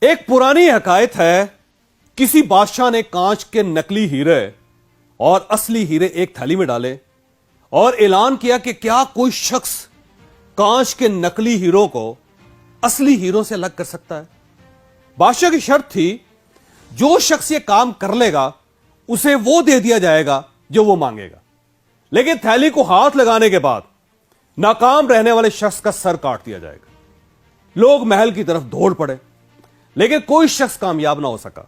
ایک پرانی حکایت ہے، کسی بادشاہ نے کانچ کے نکلی ہیرے اور اصلی ہیرے ایک تھیلی میں ڈالے اور اعلان کیا کہ کیا کوئی شخص کانچ کے نکلی ہیروں کو اصلی ہیروں سے الگ کر سکتا ہے۔ بادشاہ کی شرط تھی، جو شخص یہ کام کر لے گا اسے وہ دے دیا جائے گا جو وہ مانگے گا، لیکن تھیلی کو ہاتھ لگانے کے بعد ناکام رہنے والے شخص کا سر کاٹ دیا جائے گا۔ لوگ محل کی طرف دوڑ پڑے، لیکن کوئی شخص کامیاب نہ ہو سکا۔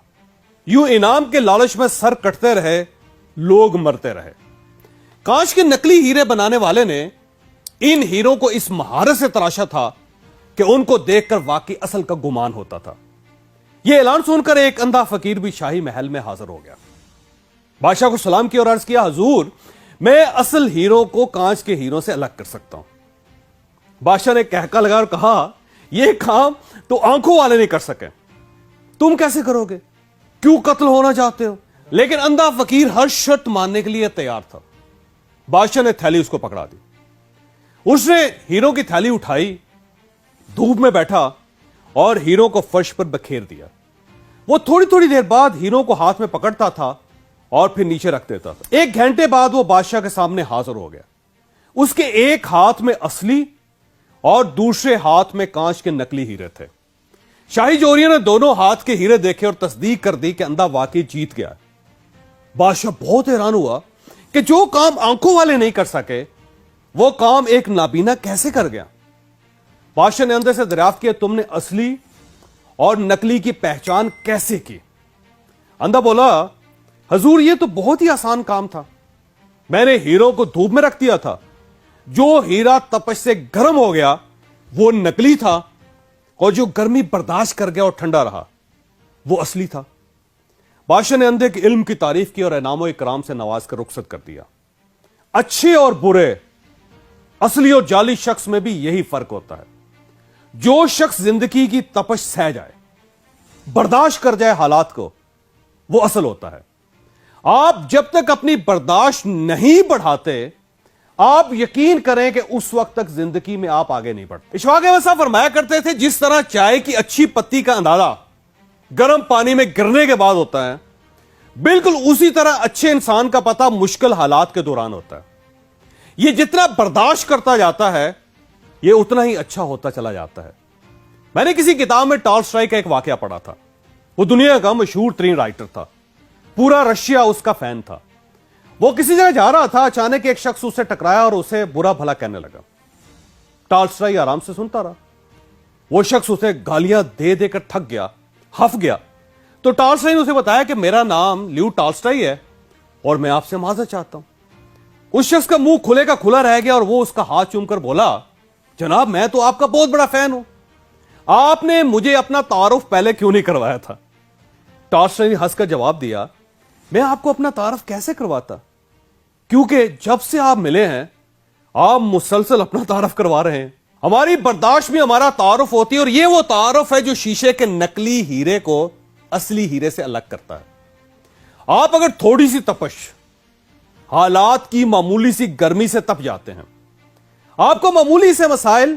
یوں انعام کے لالچ میں سر کٹتے رہے، لوگ مرتے رہے۔ کانچ کے نکلی ہیرے بنانے والے نے ان ہیروں کو اس مہارت سے تراشا تھا کہ ان کو دیکھ کر واقعی اصل کا گمان ہوتا تھا۔ یہ اعلان سن کر ایک اندھا فقیر بھی شاہی محل میں حاضر ہو گیا۔ بادشاہ کو سلام کیا اور عرض کیا، حضور میں اصل ہیروں کو کانچ کے ہیروں سے الگ کر سکتا ہوں۔ بادشاہ نے کہکا لگا اور کہا، یہ کام تو آنکھوں والے نہیں کر سکے، تم کیسے کرو گے؟ کیوں قتل ہونا چاہتے ہو؟ لیکن اندھا فقیر ہر شرط ماننے کے لیے تیار تھا۔ بادشاہ نے تھیلی اس کو پکڑا دی، اس نے ہیروں کی تھیلی اٹھائی، دھوپ میں بیٹھا اور ہیروں کو فرش پر بکھیر دیا۔ وہ تھوڑی تھوڑی دیر بعد ہیروں کو ہاتھ میں پکڑتا تھا اور پھر نیچے رکھ دیتا تھا۔ ایک گھنٹے بعد وہ بادشاہ کے سامنے حاضر ہو گیا۔ اس کے ایک ہاتھ میں اصلی اور دوسرے ہاتھ میں کانچ کے نکلی ہیرے تھے۔ شاہی جوریوں نے دونوں ہاتھ کے ہیرے دیکھے اور تصدیق کر دی کہ اندھا واقعی جیت گیا۔ بادشاہ بہت حیران ہوا کہ جو کام آنکھوں والے نہیں کر سکے وہ کام ایک نابینا کیسے کر گیا۔ بادشاہ نے اندھے سے دریافت کیا، تم نے اصلی اور نکلی کی پہچان کیسے کی؟ اندھا بولا، حضور یہ تو بہت ہی آسان کام تھا، میں نے ہیروں کو دھوپ میں رکھ دیا تھا، جو ہیرا تپش سے گرم ہو گیا وہ نکلی تھا اور جو گرمی برداشت کر گیا اور ٹھنڈا رہا وہ اصلی تھا۔ بادشاہ نے اندھے کے علم کی تعریف کی اور انعام و اکرام سے نواز کر رخصت کر دیا۔ اچھے اور برے، اصلی اور جعلی شخص میں بھی یہی فرق ہوتا ہے۔ جو شخص زندگی کی تپش سہ جائے، برداشت کر جائے حالات کو، وہ اصل ہوتا ہے۔ آپ جب تک اپنی برداشت نہیں بڑھاتے، آپ یقین کریں کہ اس وقت تک زندگی میں آپ آگے نہیں بڑھتے۔ اشفاق احمد صاحب فرمایا کرتے تھے، جس طرح چائے کی اچھی پتی کا اندازہ گرم پانی میں گرنے کے بعد ہوتا ہے، بالکل اسی طرح اچھے انسان کا پتہ مشکل حالات کے دوران ہوتا ہے۔ یہ جتنا برداشت کرتا جاتا ہے یہ اتنا ہی اچھا ہوتا چلا جاتا ہے۔ میں نے کسی کتاب میں ٹالسٹائی کا ایک واقعہ پڑھا تھا۔ وہ دنیا کا مشہور ترین رائٹر تھا، پورا رشیا اس کا فین تھا۔ وہ کسی جگہ جا رہا تھا، اچانک ایک شخص اسے ٹکرایا اور اسے برا بھلا کہنے لگا۔ ٹالسٹائی آرام سے سنتا رہا۔ وہ شخص اسے گالیاں دے دے کر تھک گیا، ہف گیا۔ تو ٹالسٹائی نے اسے بتایا کہ میرا نام لیو ٹالسٹائی ہے اور میں آپ سے معذرت چاہتا ہوں۔ اس شخص کا منہ کھلے کا کھلا رہ گیا اور وہ اس کا ہاتھ چوم کر بولا، جناب میں تو آپ کا بہت بڑا فین ہوں، آپ نے مجھے اپنا تعارف پہلے کیوں نہیں کروایا تھا؟ ٹالسٹائی نے ہنس کر جواب دیا، میں آپ کو اپنا تعارف کیسے کرواتا، کیونکہ جب سے آپ ملے ہیں آپ مسلسل اپنا تعارف کروا رہے ہیں۔ ہماری برداشت میں ہمارا تعارف ہوتی ہے، اور یہ وہ تعارف ہے جو شیشے کے نکلی ہیرے کو اصلی ہیرے سے الگ کرتا ہے۔ آپ اگر تھوڑی سی تپش، حالات کی معمولی سی گرمی سے تپ جاتے ہیں، آپ کو معمولی سے مسائل،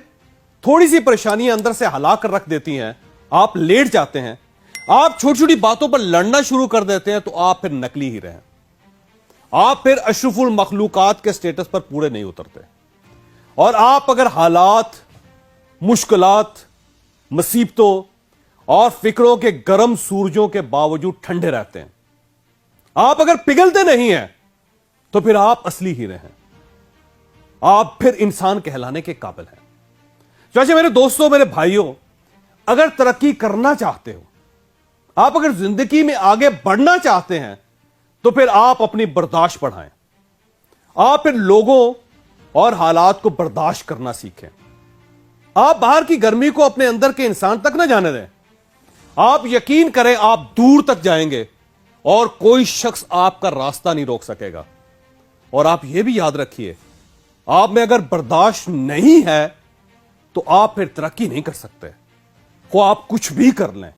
تھوڑی سی پریشانیاں اندر سے ہلا کر رکھ دیتی ہیں، آپ لیٹ جاتے ہیں، آپ چھوٹی چھوٹی باتوں پر لڑنا شروع کر دیتے ہیں، تو آپ پھر نکلی ہیرے ہیں۔ آپ پھر اشرف المخلوقات کے سٹیٹس پر پورے نہیں اترتے۔ اور آپ اگر حالات، مشکلات، مصیبتوں اور فکروں کے گرم سورجوں کے باوجود ٹھنڈے رہتے ہیں، آپ اگر پگھلتے نہیں ہیں، تو پھر آپ اصلی ہیرے ہیں، آپ پھر انسان کہلانے کے قابل ہیں۔ چاچے میرے دوستوں، میرے بھائیوں، اگر ترقی کرنا چاہتے ہو، آپ اگر زندگی میں آگے بڑھنا چاہتے ہیں، تو پھر آپ اپنی برداشت بڑھائیں۔ آپ پھر لوگوں اور حالات کو برداشت کرنا سیکھیں۔ آپ باہر کی گرمی کو اپنے اندر کے انسان تک نہ جانے دیں۔ آپ یقین کریں آپ دور تک جائیں گے اور کوئی شخص آپ کا راستہ نہیں روک سکے گا۔ اور آپ یہ بھی یاد رکھیے، آپ میں اگر برداشت نہیں ہے تو آپ پھر ترقی نہیں کر سکتے، وہ آپ کچھ بھی کر لیں۔